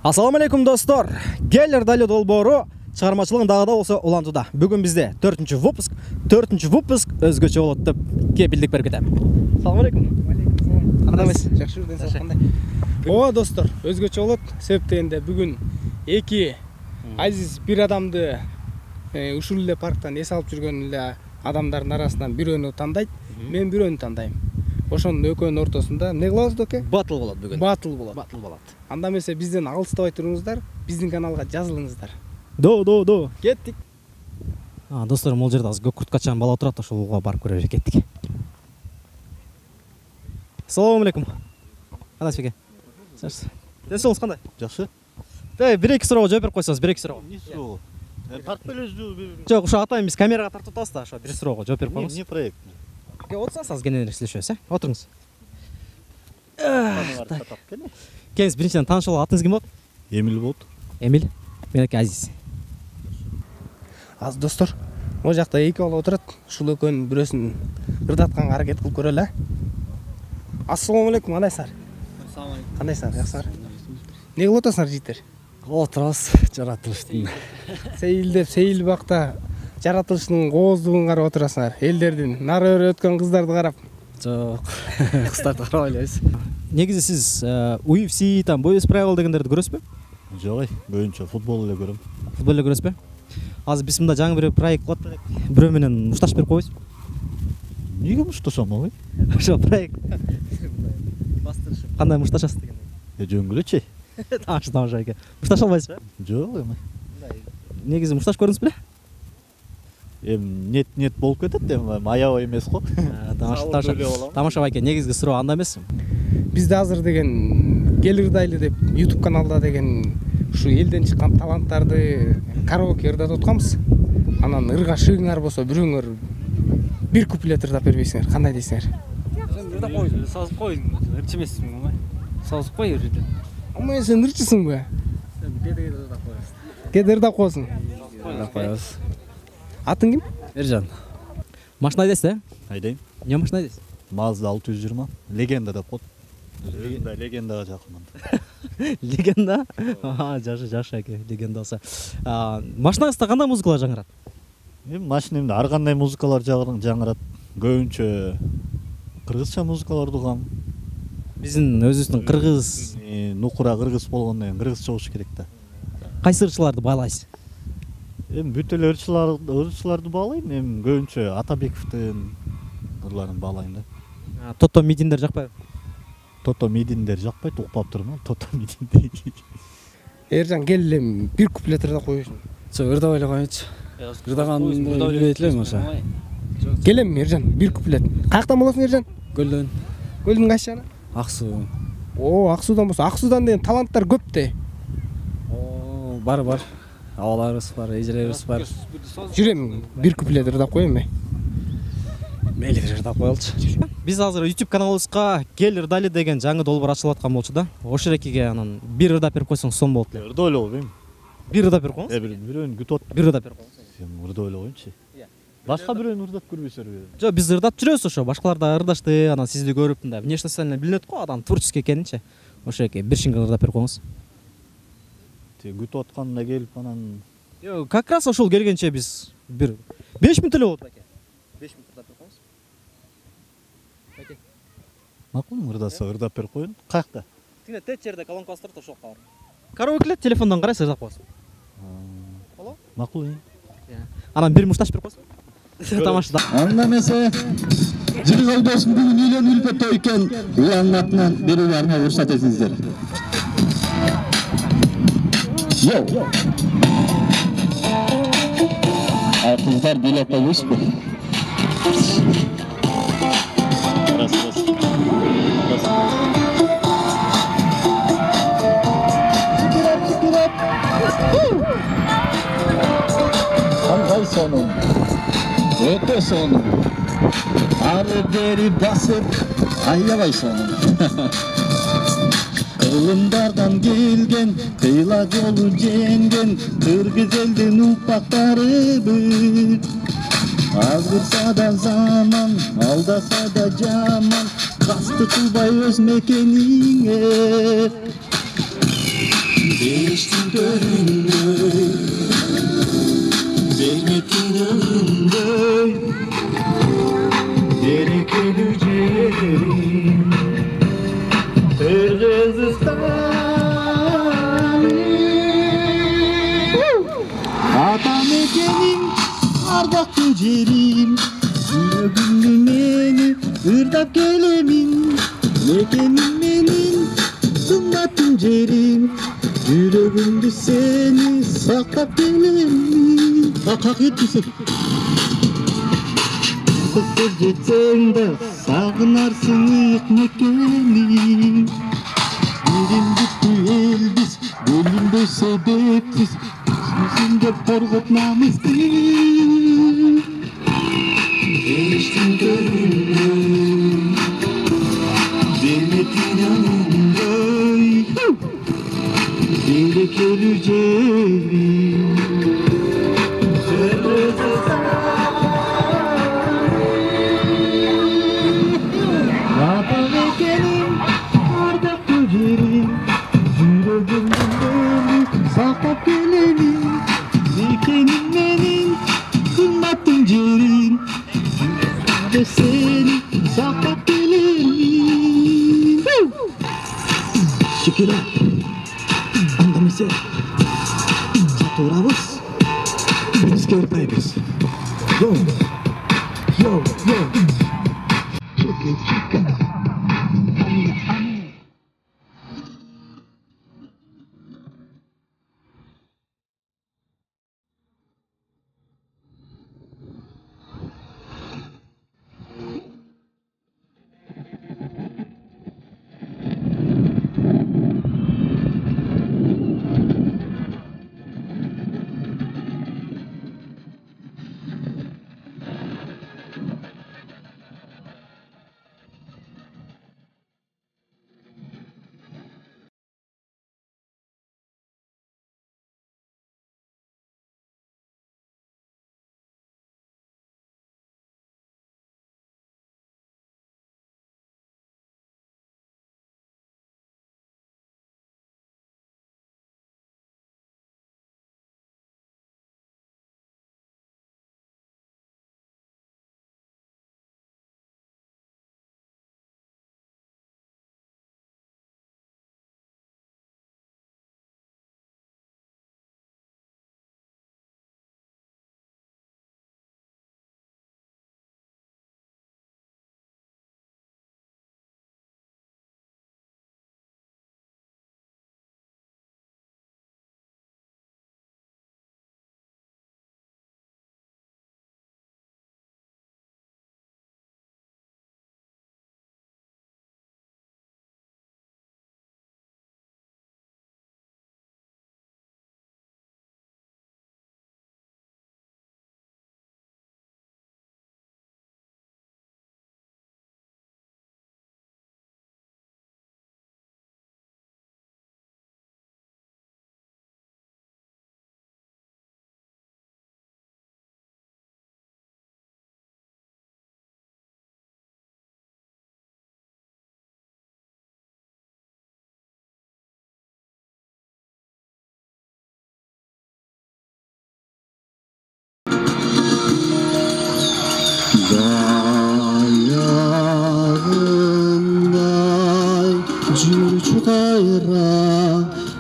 Assalamu alaikum достор. Келер Дали долбоору чыгармачылыгын дагы да болсо улантууда. Бүгүн бизде 4-чү выпуск өзгөчө болот деп кепилдик берип кетем. Assalamu alaikum. Кандай эмес? Жакшы жүрдүң сен кандай? Ооба достор, өзгөчө болот. Себеп дегенде бүгүн эки азиз бир адамды ушул эле парктан эс алып жүргөн эле адамдардын арасынан бирөөнү тандайт. Мен бирөөнү тандайм. Ошонун экөөнүн ортосунда эмне кылабыз доке? Батыл болот бүгүн. Батыл болот. Анда эмесе бизден алыстабай туруңуздар, биздин каналга жазылыңыздар. До. Кеттик. Достор, могул жерде азыр көк курткачан бала отурат, ошолго барып көрөлү, кеттик. Assalamu alaikum. Кандайсыз беке? Денсаулыгыңыз кандай? Жакшы. Бир-эки суроого жооп берип койсоңуз, бир-эки суроо. Эмне суроо? Тартып элебизби? Жок, ошо атайын биз камерага тартып атабыз да, ошо бир суроого жооп берип коюңуз. Эмне проект? Отурсаңыз кененирээк сүйлөшөбүз, Отуруңуз. Кеңиз биринчиден таанышып алгыла, атыңыз ким болот? Эмил болот. Эмил. Меники Азиз. Аз достор, могу жакта эки бала отурат. Ушул экөөнүн бирөөсүн ырдатканга аракет кылып көрөлү. Ассаламу алейкум, кандайсыңар? Ассаламу алейкум. Кандайсыңар, жакшысыңар? Эмне кылып атасыңар жигиттер? Отурабыз, жаратылыштын. Сейил бакта жаратылыштын кооздугун карап отурасыңар. Элдердин нары өрө өткөн кыздарды карап. Жок, кыздарды карабай элебиз. Негизи сиз UFC, там Boys Правил дегендерди көрөсүзбү? Жок, көбүнчө футбол эле көрөм. Футбол эле көрөсүзбү? Азыр биз мында жаңы бир проект кылып атат. Бирөө менен мушташ берип койбойсузбу? Эмнеге мушташам албай? Ошо проект. Бастырышып. Кандай мушташасыз деген. Жөн элечи. Тааш эке. Мушташ албайсызбы? Жок, эме. Негизи мушташ көрдүңүз беле? Нет болуп кетет, аябай эмес го. Тамаша эке, негизги суроо анда эмес. Бизде азыр деген Келирдайлы деп YouTube каналда деген ушу элден чыккан таланттарды караоке ырдатып атканбыз. Анан ыргашыңар болсо бирөөңөр бир куплет ырдап бербейсиңер, кандай дейсиңер? Ырдап кой, сазып кой. Ырчы эмессиң ма? Сазып кой ырды. Ама сен ырчысыңбы? Кеде ырдап коесуң. Кеде ырдап коесуң. Ырдап коебуз. Атың ким? Эржан. Машина айдайсыз, Айдайм. эмне машина айдайсыз? Mazda 620. Легенда деп коет. Легендага жакынмын. Легенда? Жакшы эке, легенда болсо. Машинаңызда кандай музыкалар жаңырат? Машинемде ар кандай музыкалар жаңырат. Көбүнчө кыргызча музыкаларды угам. Биздин өзүбүздүн кыргыз, Нукура кыргыз болгондон кийин кыргызча болуш керек да. кайсы ырчыларды баалайсыз? Бүт эле ырчыларды баалайм. Көбүнчө Атабековдун ырларын баалайм да. Тото мидиндер жакпайбы? Тото мидиндер жакпайт, укпап турмун. Тото мидинди. Эржан кел эле бир куплет ырдап коюшуң. Жок, ырдап эле коечу. Ырдаганды билбейт элем ошо. Келем Эржан, бир куплет. Каяктан болосуң Эржан? Көлдөн. Көлдүн кайсы жагынан? Ак суу. Ак суудан болсо, ак суудан деген таланттар көп да. Бар. Абаларыбыз бар, эжелерибиз бар. Жүрөм, бир куплет ырдап коем. Мейли ырдап коелчу. Биз азыр YouTube каналыбызга Келер Дали деген жаңы долбоор ачылып аткан болчу да. Ошол экиге анан бир ырдап берип койсоң сон болот эле. Ырдап эле койбойм. Бир ырдап берип коюңуз. Бирөөнү күтүп атып. Бир ырдап берип коюңуз. Сен ырдап эле коюңчу. Башка бирөөнү ырдап көрбөйсүңөрбү? Жок, биз ырдап жүрөбүз ошо. Башкалар да ырдашты, анан сизди көрүп мындай внешность билинет го, адам творческий экенинчи. Ошо эке бир шингир ырдап берип коюңуз. Тек күтүп атканда келип анан Жок, как раз ошол келгенче биз бир 5 мүнөт эле болот беке. 5 мүнөт ырдап берип коюңуз. Беке. макул ырдаса ырдап берип коеюн. Каякта? Тине тет жерде колонкасы турат, ошол кабар. Караокелет телефондон карайсыз, ырдап коесуз. Болобу? Макул. Анан бир мушташ берип коесуз. Тамашада. Анда эмесе Жили Колдосун бүгүн үйлөнүп өтө экен. Уланын атынан берүүгө уруксат этиңиздер. Йоу. Кыздар бийлеп койбойсузбу? Кандай сонун? Өтө сонун. Ары бери басып, аябай сонун. Кылымдардан келген, кыйла жолу жеңген, кыргыз элдин упактарыбыз. Азырса да заман, алдаса да жаман, касты кылбай өз мекениңе. Geçtim gönlümde, vermedin önümde. Gerek öleceğim Kırgızistan. Adam ekenim, ardak böcerim, yüreğimle beni ırdap gelemin. Lekenim benim, kımmatım cerim, yüreğimde seni saklap gelemin. Kalk etmişsin. Kızsız geçsen de sağınarsın ekmekeni. Yerim gitti elbis, bölümde sebepsiz, yüzünde porgot namusti. Değiştim gönlümde, vermedin yanımda. Direk öleceğim. Sakat gelenin, dikenin benim, kımmatın cerin. Ve seni sakat gelenin. Şükür et, anlamışsın. Saturabız, biz körpeyiz. Yo, yo, yo. Şükür, şükür.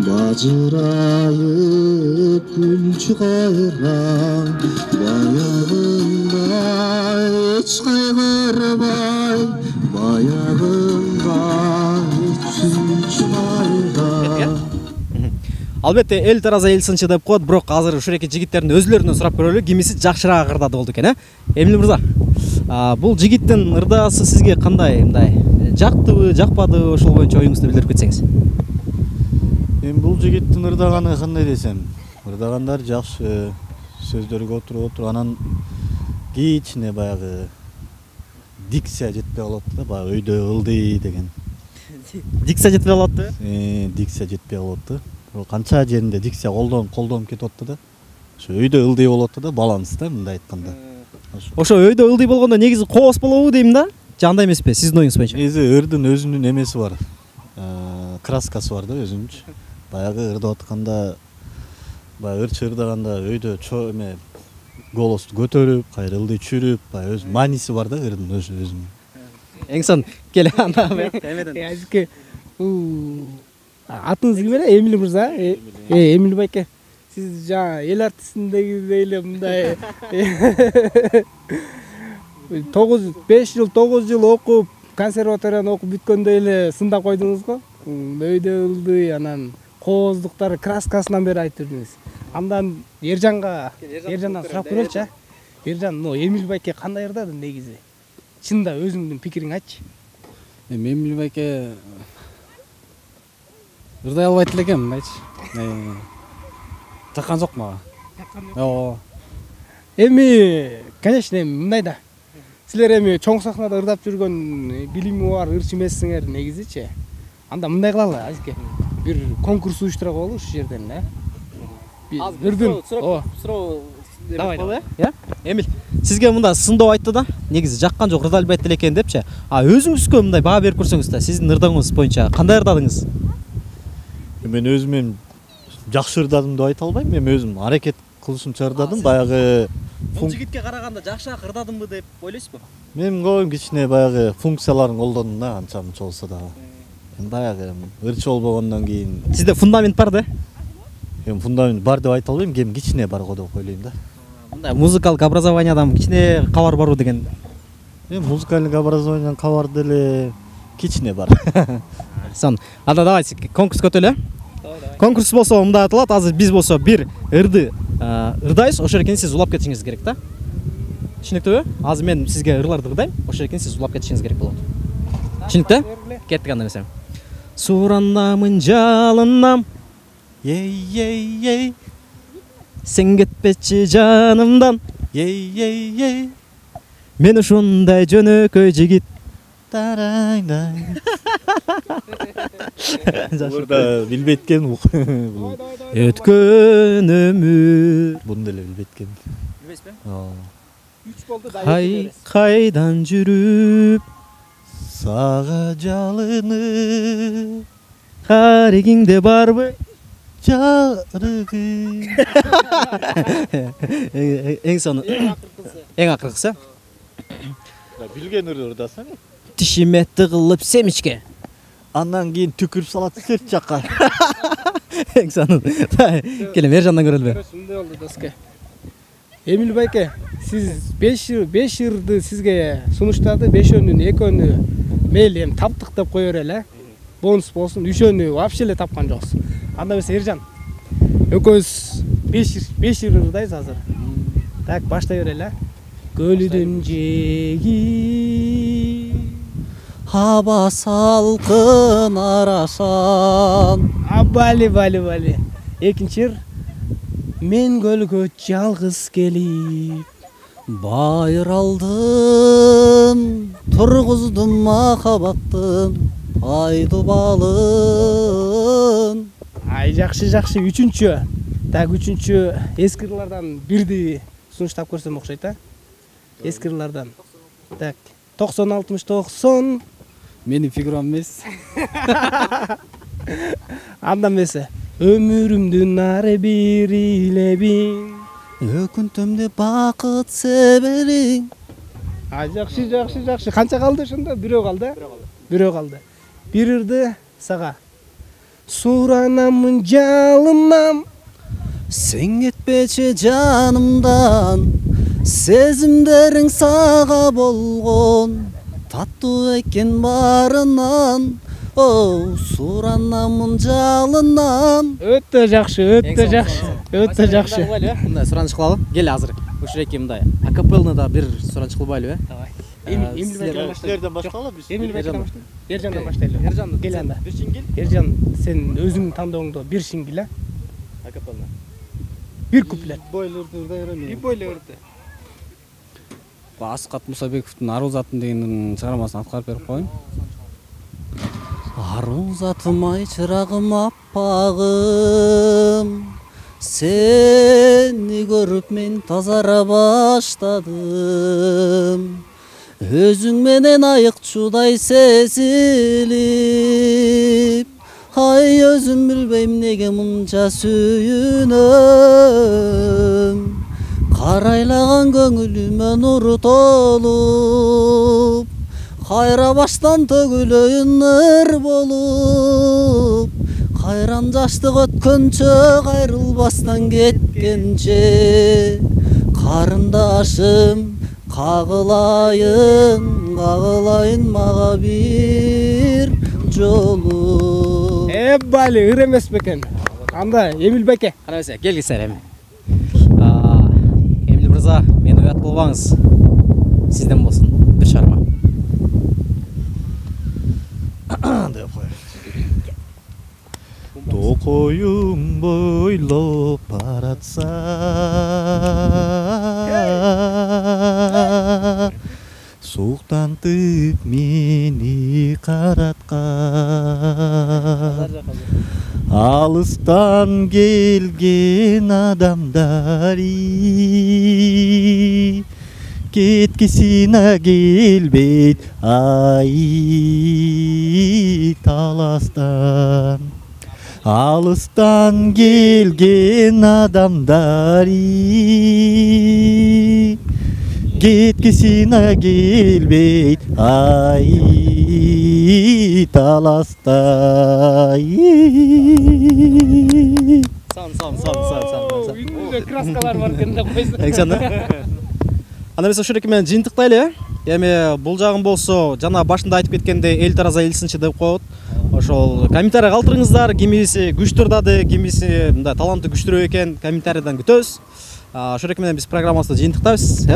Bacırayıp gül çıkarам bayağında hiç kaygırmay bayağında hiç gül çıkarам. Албетте эл тараза эл сынчы деп коет, бирок азыр ушул эки жигиттердин өзүлөрүнөн сурап көрөлү, кимиси жакшыраак ырдады болду экен, Эмиль мырза. Бул жигиттин ырдаасы сизге кандай, мындай жактыбы, жакпадыбы, ошол боюнча оюңузду билдирип кетсеңиз. Эми бул жигиттин ырдаганы кандай десем, ырдагандар жакшы, сөздөргө отуруп, анан кичине баягы дикция жетпей калат да, баягы өйдө ылдый деген. Дикция жетпей калат да? Дикция жетпей калат. Канча жеринде дикция колдонуп кетип атты да. Ошо өйдө ылдый болот да, баланс да, мындай айтканда. Ошо өйдө ылдый болгондо негизи коос болобу дейм да? Же андай эмеспи, сиздин оюңуз боюнча? Негизи ырдын өзүнүн эмеси бар. Краскасы бар да өзүнүнчө. баягы ырдап атканда, баягы ырчы ырдаганда өйдө эме голосту көтөрүп, кайра ылдый чүрүп, баягы өз мааниси бар да ырдын өзүнүн. Эң сон келе анда эмеден. Азыркы атыңыз ким эле? Эмил мырза? Эмил байке. Сиз жаңа эл артистиндегидей эле мындай 5 жыл 9 жыл окуп, консерваторияны окуп бүткөндөй эле сындап койдуңуз го. Өйдө ылдый, анан кооздуктары краскасынан бери айтып жүрдүңүз. Андан Ержандан сурап көрөлүчү. Ержан, Эмил байке кандай ырдады негизи? Чында өзүңдүн пикириңди айтчы. Эмил байке ырдай албайт элекем, мындайчы. Таккан жок мага. Ооба. Эми, конечно, мындай да. Силер эми чоң сахнада ырдап жүргөн билими бар ырчы эмессиңер негизичи. Анда мындай кылалы, азыркы бир конкурс уюштура коелу ушул жерден, Бирдин. Суроо. Давай. Эмил, сизге мында сындоо айтты да, негизи жаккан жок, ырда албайт элекен депчи. Өзүңүзгө мындай баа берип көрсөңүз да, сиздин ырдооңуз боюнча кандай ырдадыңыз? Мен өзүм жакшы ырдадым деп айта албайм. Мен өзүм аракет кылышымча ырдадым. Баягы Бул жигитке караганда жакшыраак ырдадымбы деп ойлойсузбу? мен коем кичине баягы функцияларын колдондум да, анча мынча болсо дагы. Баягы ырчы болбогондон кийин Сизде фундамент бар да? эми фундамент бар деп айта албайм, кем кичине бар го деп ойлойм да. Мындай музыкалык образованиядан кичине кабар барбы деген. Музыкальный образованиядан кабар деле кичине бар. Сон, анда давайте конкурс өтөлө. Конкурс болсо мындай аталат, азыр биз болсо бир ырды ырдайбыз, ошол эркени сиз улап кетишиңиз керек да. Түшүнүктүүбү? Азыр мен сизге ырларды ырдайм, ошол эркени сиз улап кетишиңиз керек болот. Түшүнүктүү? Кеттик анда эмесе. Суранамын жалынам, Ей, сен кетпечи жанымдан. ей. Мен ушундай жөнөкөй жигит. Тарайдай. Burada bilbetken bu. Өткөн өмүр. Bunu деле билбеткен. Билбейсизби? 3 болду да. Кайдан жүрүп, Сага жалынып, карегиңде барбы? жарыгы. Эң сону. Эң акыркысы. Билген ырдасаң. Тишиме тыгылып семичке. Андан кийин түкүрүп салат сырт жакка. Эң сону. Келем Ержандан көрөлбү? Ушундай болду доске. Эмил байке, сиз 5 ырды сизге сунуштады, 5өнүн 2өнү мейли эми таптык деп кое берели, бонус болсун, 3өнү вообще эле тапкан жоксуз. Анда эмесе Ержан, экөөбүз 5 ырдайбыз азыр. Так, баштай берели. Көлүдүн жеги Хаба салкын арашан. Бали. Экинчи ыр. Мен көлгө жалгыз келип Байралдым, тургуздум махабаттын айдубалын. Жакшы. Үчүнчү. Так, үчүнчү эски ырлардан бирди сунуштап көрсөм окшойт, Эски ырлардан. Так, 90-60-90. Менин фигурам эмес. Анда эмесе. Өмүрүмдүн ары бир илебиң. Өкүнтөмдө бакыт себериң. Жакшы. Канча калды ошондо? Бирөө калды. Бир ырды сага. Суранамын жалынам, Сен кетпечи жанымдан. Сезимдериң сага болгон. Таттуу экен барынан. Суранамын жалынам. Өтө жакшы. Мындай сураныч кылалы. Кел азыр. Ушул эки мындай акапеллада бир сураныч кылбайлыбы? Давай. Силерден баштайлы биз. Эмил байкадан баштайлы. Ержандан баштайлы. Ержан, кел анда. бир сингил. Ержан, сен өзүңдүн тандооңдо бир сингил, Акапелла. бир куплет. Bir boyla ырды. Асқат Мұсабековтың Ару затым деген шығармасын атқарып беріп қойын. Ару затым ай чырағым аппағым, сені көріп мен тазара баштадым. Өзің менен айық чудай сезіліп, Ай өзім білбейм неге мұнша сүйінем, қарайлаған көңіліме нұр толып, қайра баштан төгілейін ныр болып, қайран жаштық өткенше қайрылбастан кеткенше, қарындашым қағылайын маға бір жолу. Бали, ыр эмес бекен. Анда Эмил байке. Кана берсе, келгилсер эми. Эмил мырза, мени уят кылбаңыз. Сизден болсун бир чарма. деп коеюн. Токоюм бойлоп баратса, суктантып мени караткан, алыстан келген адамдар кеткисине келбейт ай таластан. Алыстан келген адамдар кеткисине келбейт ай таластай. Сан. Үйүндө краскалар бар экен деп койсо. Александр. Анда эмес ошол эки менен жыйынтыктайлы. Эми бул жагын болсо жана башында айтып кеткендей эл тараза элсинчи деп коет. Ошол комментарий калтырыңыздар, кимиси күчтүү ырдады, кимиси мындай таланты күчтүүрөөк экен, комментарийден күтөбүз. Ошол эки менен биз программабызды жыйынтыктайбыз,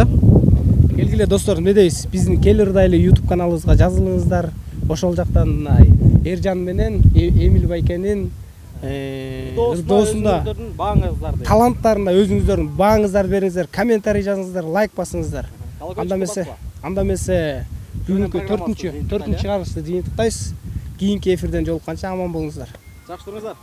Келгиле достор, эмне дейбиз? Биздин Кел Ырдайлы YouTube каналыбызга жазылыңыздар. Ошол жактан Эржан менен Эмил байкенин ырдоосунда таланттарына өзүңүздөрдүн бааңыздар бериңиздер, комментарий жазыңыздар, лайк басыңыздар. Анда эмесе бүгүнкү 4-чы чыгарылышты жыйынтыктайбыз. Кийинки эфирден жолукканча аман болуңуздар. Жакшы туруңуздар.